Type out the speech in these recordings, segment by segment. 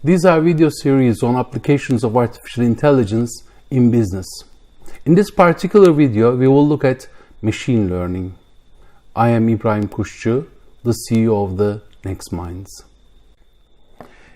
These are video series on applications of artificial intelligence in business. In this particular video, we will look at machine learning. I am İbrahim Kuşçu, the CEO of the Next Minds.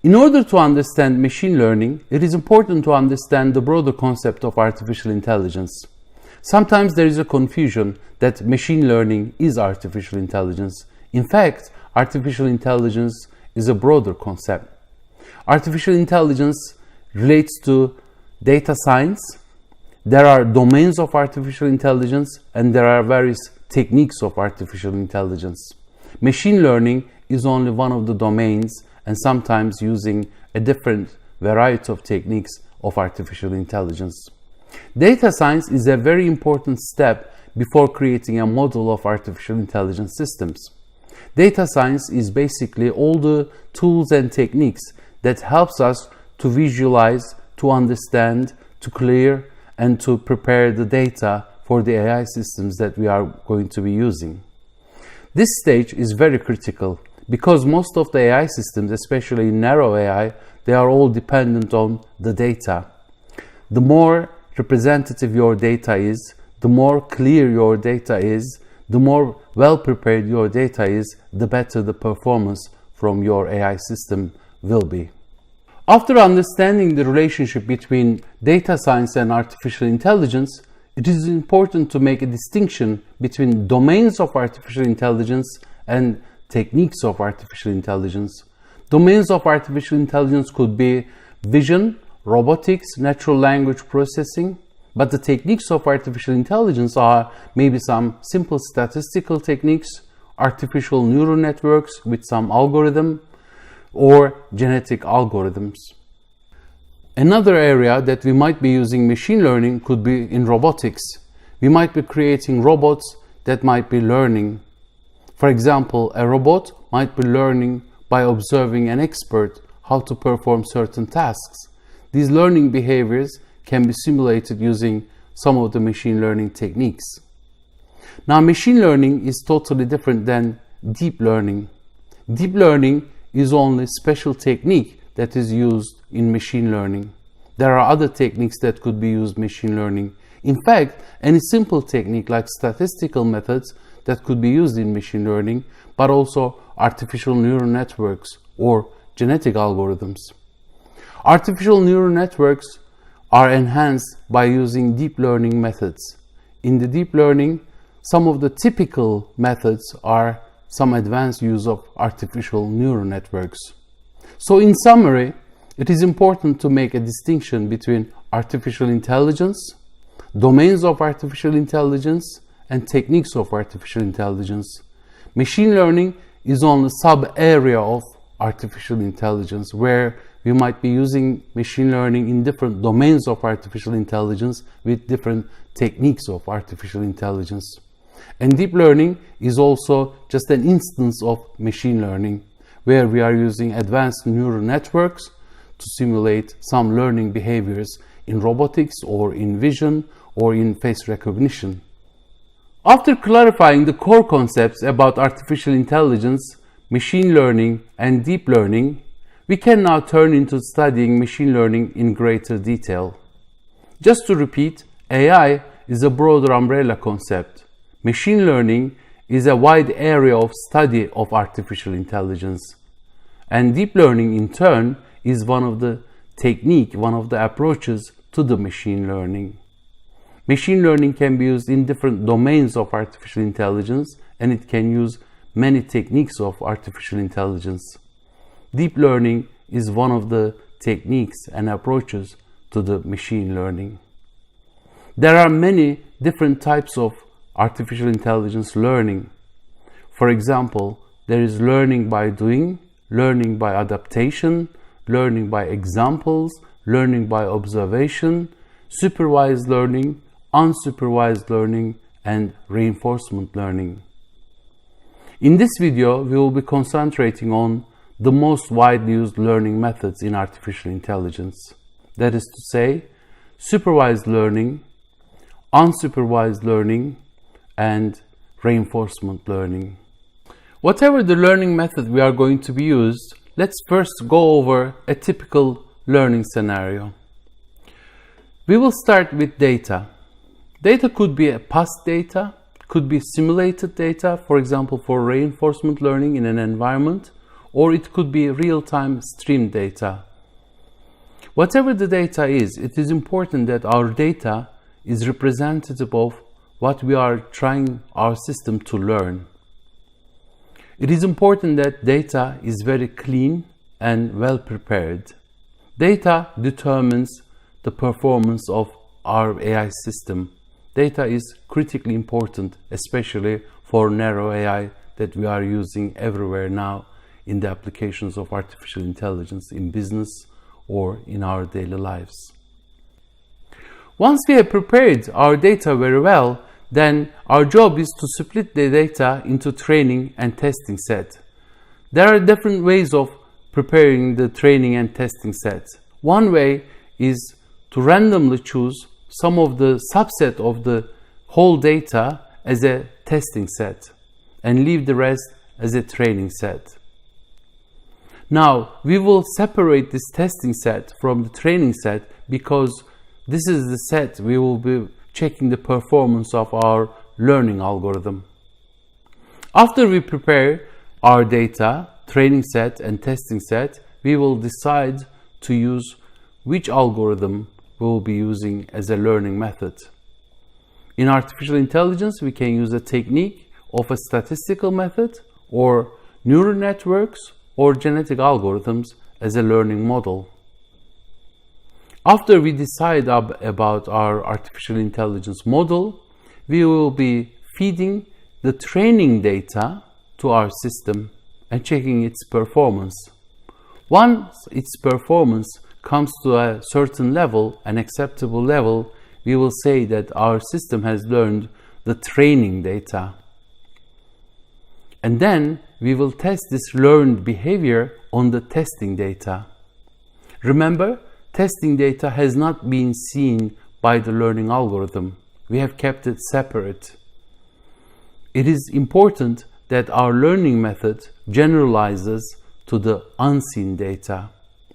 In order to understand machine learning, it is important to understand the broader concept of artificial intelligence. Sometimes there is a confusion that machine learning is artificial intelligence. In fact, artificial intelligence is a broader concept. Artificial intelligence relates to data science. There are domains of artificial intelligence and there are various techniques of artificial intelligence. Machine learning is only one of the domains and sometimes using a different variety of techniques of artificial intelligence. Data science is a very important step before creating a model of artificial intelligence systems. Data science is basically all the tools and techniques that helps us to visualize, to understand, to clear, and to prepare the data for the AI systems that we are going to be using. This stage is very critical because most of the AI systems, especially narrow AI, they are all dependent on the data. The more representative your data is, the more clear your data is, the more well prepared your data is, the better the performance from your AI system will be. After understanding the relationship between data science and artificial intelligence, it is important to make a distinction between domains of artificial intelligence and techniques of artificial intelligence. Domains of artificial intelligence could be vision, robotics, natural language processing, but the techniques of artificial intelligence are maybe some simple statistical techniques, artificial neural networks with some algorithm, or genetic algorithms. Another area that we might be using machine learning could be in robotics. We might be creating robots that might be learning. For example, a robot might be learning by observing an expert how to perform certain tasks. These learning behaviors can be simulated using some of the machine learning techniques. Now, machine learning is totally different than deep learning. Deep learning is only special technique that is used in machine learning. There are other techniques that could be used in machine learning. In fact, any simple technique like statistical methods that could be used in machine learning, but also artificial neural networks or genetic algorithms. Artificial neural networks are enhanced by using deep learning methods. In the deep learning, some of the typical methods are some advanced use of artificial neural networks. So in summary, it is important to make a distinction between artificial intelligence, domains of artificial intelligence, and techniques of artificial intelligence. Machine learning is only a sub-area of artificial intelligence where we might be using machine learning in different domains of artificial intelligence with different techniques of artificial intelligence. And deep learning is also just an instance of machine learning where we are using advanced neural networks to simulate some learning behaviors in robotics or in vision or in face recognition. After clarifying the core concepts about artificial intelligence, machine learning and deep learning, we can now turn into studying machine learning in greater detail. Just to repeat, AI is a broader umbrella concept. Machine learning is a wide area of study of artificial intelligence. And deep learning, in turn, is one of the approaches to the machine learning. Machine learning can be used in different domains of artificial intelligence, and it can use many techniques of artificial intelligence. Deep learning is one of the techniques and approaches to the machine learning. There are many different types of artificial intelligence learning. For example, there is learning by doing, learning by adaptation, learning by examples, learning by observation, supervised learning, unsupervised learning, and reinforcement learning. In this video, we will be concentrating on the most widely used learning methods in artificial intelligence. That is to say, supervised learning, unsupervised learning, and reinforcement learning. Whatever the learning method we are going to be used, Let's first go over a typical learning scenario. We will start with data. Data could be past data, could be simulated data, for example, for reinforcement learning in an environment, or it could be real-time stream data. Whatever the data is, it is important that our data is representative of what we are trying our system to learn. It is important that data is very clean and well prepared. Data determines the performance of our AI system. Data is critically important, especially for narrow AI that we are using everywhere now in the applications of artificial intelligence in business or in our daily lives. Once we have prepared our data very well, then our job is to split the data into training and testing set. There are different ways of preparing the training and testing sets. One way is to randomly choose some of the subset of the whole data as a testing set and leave the rest as a training set. Now, we will separate this testing set from the training set because this is the set we will be checking the performance of our learning algorithm. After we prepare our data, training set and testing set, we will decide to use which algorithm we will be using as a learning method. In artificial intelligence, we can use a technique of a statistical method or neural networks or genetic algorithms as a learning model. After we decide about our artificial intelligence model, we will be feeding the training data to our system and checking its performance. Once its performance comes to a certain level, an acceptable level, we will say that our system has learned the training data. And then we will test this learned behavior on the testing data. Remember, testing data has not been seen by the learning algorithm. We have kept it separate. It is important that our learning method generalizes to the unseen data.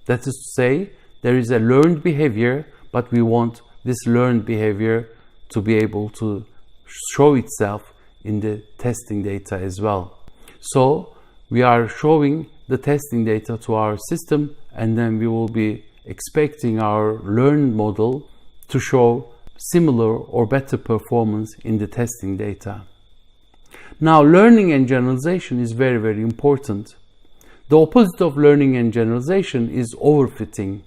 That is to say, there is a learned behavior, but we want this learned behavior to be able to show itself in the testing data as well. So we are showing the testing data to our system, and then we will be expecting our learned model to show similar or better performance in the testing data. Now, learning and generalization is very, very important. The opposite of learning and generalization is overfitting.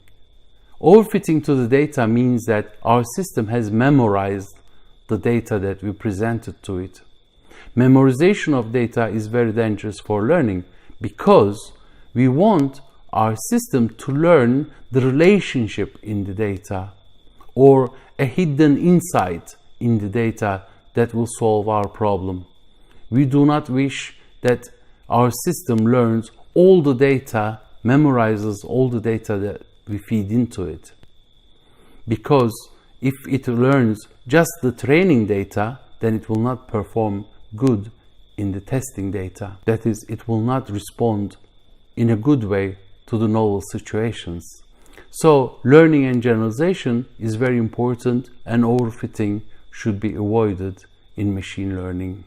Overfitting to the data means that our system has memorized the data that we presented to it. Memorization of data is very dangerous for learning because we want our system to learn the relationship in the data or a hidden insight in the data that will solve our problem. We do not wish that our system learns all the data, memorizes all the data that we feed into it. Because if it learns just the training data, then it will not perform good in the testing data. That is, it will not respond in a good way to the novel situations. So learning and generalization is very important, and overfitting should be avoided in machine learning.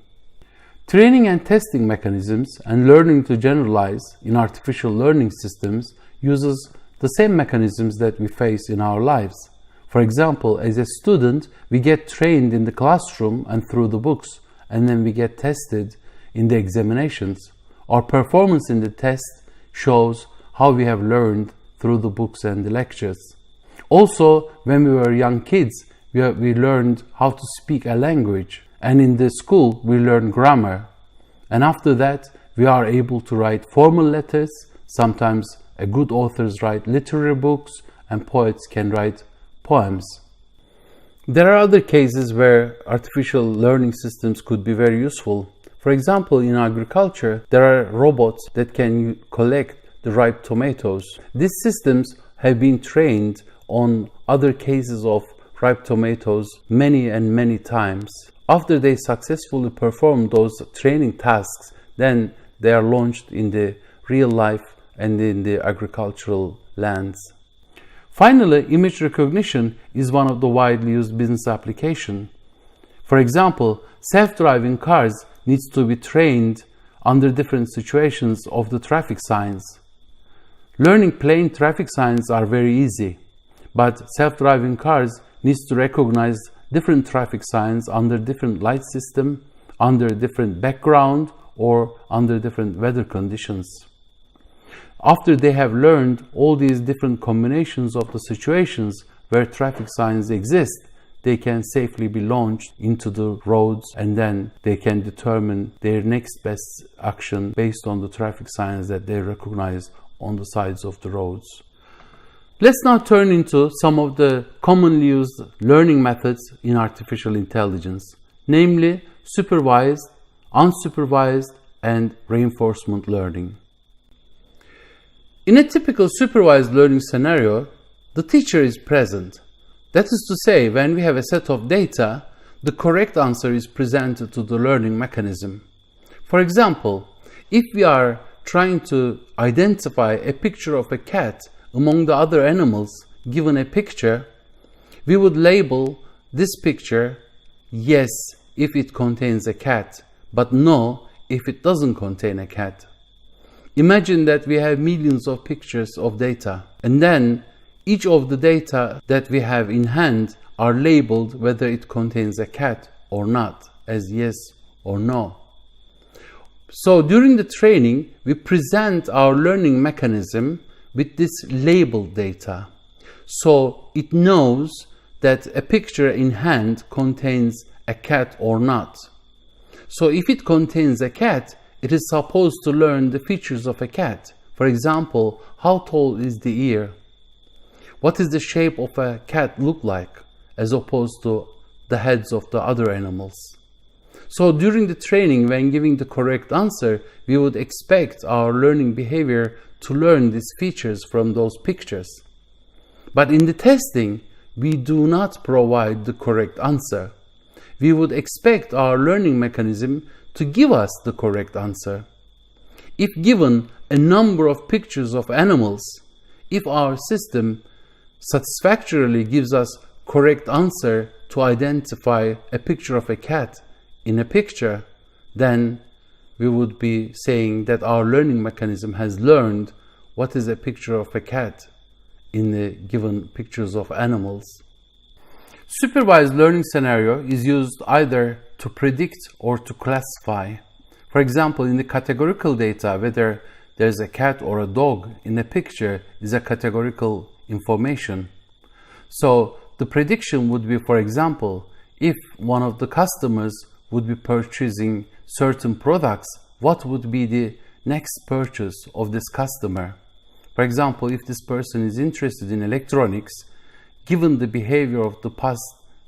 Training and testing mechanisms and learning to generalize in artificial learning systems uses the same mechanisms that we face in our lives. For example, as a student, we get trained in the classroom and through the books, and then we get tested in the examinations. Our performance in the test shows how we have learned through the books and the lectures. Also, when we were young kids, we learned how to speak a language, and in the school we learned grammar. And after that, we are able to write formal letters. Sometimes good authors write literary books, and poets can write poems. There are other cases where artificial learning systems could be very useful. For example, in agriculture, there are robots that can collect the ripe tomatoes. These systems have been trained on other cases of ripe tomatoes many and many times. After they successfully perform those training tasks, then they are launched in the real-life and in the agricultural lands. Finally, image recognition is one of the widely used business applications. For example, self-driving cars needs to be trained under different situations of the traffic signs. Learning plain traffic signs are very easy, but self-driving cars needs to recognize different traffic signs under different light system, under different background, or under different weather conditions. After they have learned all these different combinations of the situations where traffic signs exist, they can safely be launched into the roads, and then they can determine their next best action based on the traffic signs that they recognize on the sides of the roads. Let's now turn into some of the commonly used learning methods in artificial intelligence, namely supervised, unsupervised, and reinforcement learning. In a typical supervised learning scenario, the teacher is present. That is to say, when we have a set of data, the correct answer is presented to the learning mechanism. For example, if we are trying to identify a picture of a cat among the other animals given a picture, we would label this picture yes if it contains a cat, but no if it doesn't contain a cat. Imagine that we have millions of pictures of data, and then each of the data that we have in hand are labeled whether it contains a cat or not, as yes or no. So during the training, we present our learning mechanism with this labeled data. So it knows that a picture in hand contains a cat or not. So if it contains a cat, it is supposed to learn the features of a cat. For example, how tall is the ear? What is the shape of a cat look like, as opposed to the heads of the other animals? So during the training, when giving the correct answer, we would expect our learning behavior to learn these features from those pictures. But in the testing, we do not provide the correct answer. We would expect our learning mechanism to give us the correct answer. If given a number of pictures of animals, if our system satisfactorily gives us correct answer to identify a picture of a cat in a picture, then we would be saying that our learning mechanism has learned what is a picture of a cat in the given pictures of animals. Supervised learning scenario is used either to predict or to classify. For example, in the categorical data, whether there's a cat or a dog in a picture is a categorical information. So the prediction would be, for example, if one of the customers would be purchasing certain products, what would be the next purchase of this customer? For example, if this person is interested in electronics, given the behavior of the past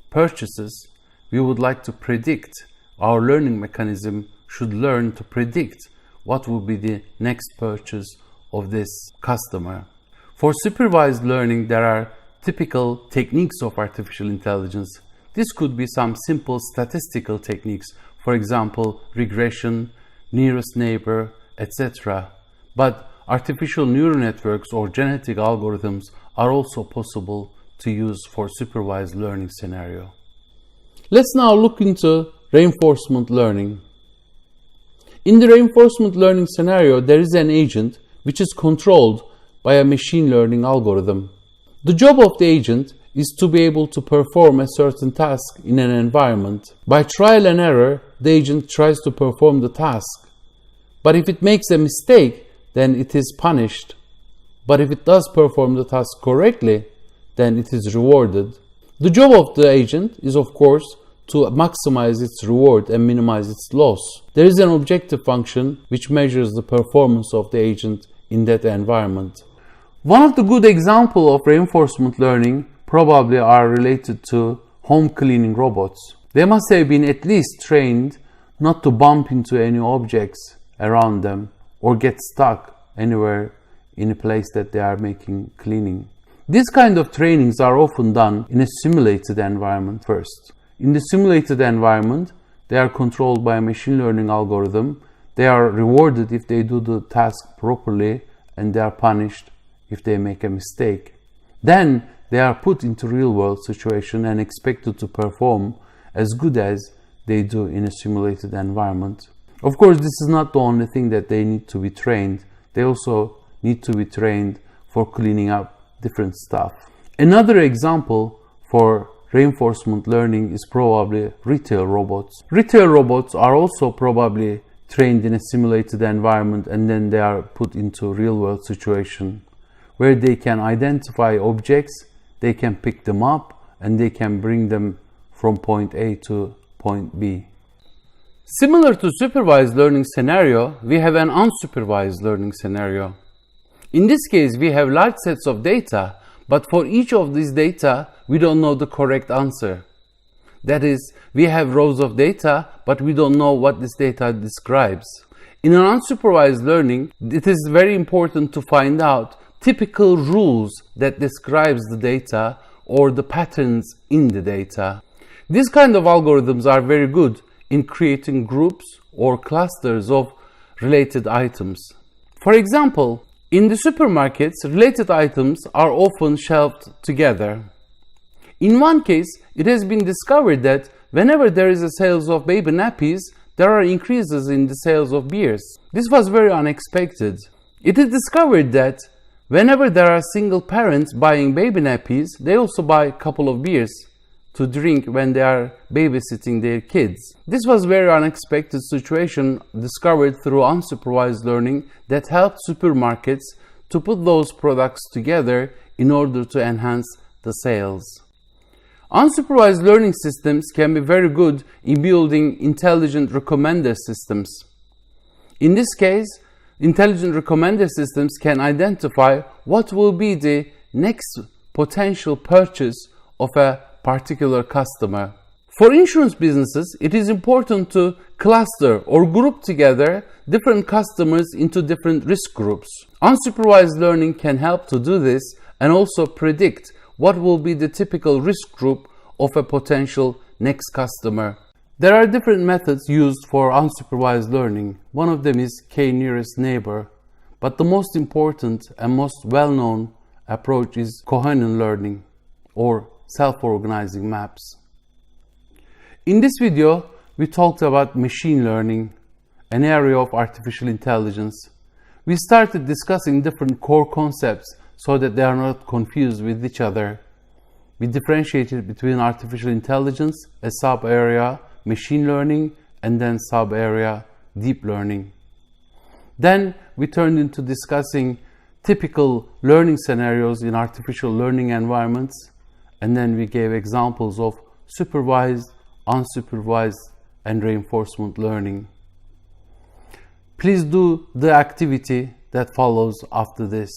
purchases, we would like to predict. Our learning mechanism should learn to predict what will be the next purchase of this customer. For supervised learning, there are typical techniques of artificial intelligence. This could be some simple statistical techniques, for example, regression, nearest neighbor, etc. But artificial neural networks or genetic algorithms are also possible to use for supervised learning scenario. Let's now look into reinforcement learning. In the reinforcement learning scenario, there is an agent which is controlled by a machine learning algorithm. The job of the agent is to be able to perform a certain task in an environment. By trial and error, the agent tries to perform the task. But if it makes a mistake, then it is punished. But if it does perform the task correctly, then it is rewarded. The job of the agent is, of course, to maximize its reward and minimize its loss. There is an objective function which measures the performance of the agent in that environment. One of the good examples of reinforcement learning probably are related to home cleaning robots. They must have been at least trained not to bump into any objects around them or get stuck anywhere in a place that they are making cleaning. These kind of trainings are often done in a simulated environment first. In the simulated environment, they are controlled by a machine learning algorithm. They are rewarded if they do the task properly and they are punished if they make a mistake. Then they are put into real-world situation and expected to perform as good as they do in a simulated environment. Of course, this is not the only thing that they need to be trained. They also need to be trained for cleaning up different stuff. Another example for reinforcement learning is probably retail robots. Retail robots are also probably trained in a simulated environment, and then they are put into a real-world situation where they can identify objects, they can pick them up, and they can bring them from point A to point B. Similar to supervised learning scenario, we have an unsupervised learning scenario. In this case, we have large sets of data, but for each of these data, we don't know the correct answer. That is, we have rows of data, but we don't know what this data describes. In an unsupervised learning, it is very important to find out typical rules that describes the data or the patterns in the data. These kind of algorithms are very good in creating groups or clusters of related items. For example, in the supermarkets, related items are often shelved together. In one case, it has been discovered that whenever there is a sales of baby nappies, there are increases in the sales of beers. This was very unexpected. It is discovered that whenever there are single parents buying baby nappies, they also buy a couple of beers to drink when they are babysitting their kids. This was a very unexpected situation discovered through unsupervised learning that helped supermarkets to put those products together in order to enhance the sales. Unsupervised learning systems can be very good in building intelligent recommender systems. In this case, intelligent recommender systems can identify what will be the next potential purchase of a particular customer. For insurance businesses, it is important to cluster or group together different customers into different risk groups. Unsupervised learning can help to do this and also predict what will be the typical risk group of a potential next customer. There are different methods used for unsupervised learning. One of them is k-nearest neighbor, but the most important and most well-known approach is Kohanen learning or self-organizing maps. In this video, we talked about machine learning, an area of artificial intelligence. We started discussing different core concepts so that they are not confused with each other. We differentiated between artificial intelligence, a sub-area, machine learning, and then sub-area, deep learning. Then we turned into discussing typical learning scenarios in artificial learning environments, and then we gave examples of supervised, unsupervised, and reinforcement learning. Please do the activity that follows after this.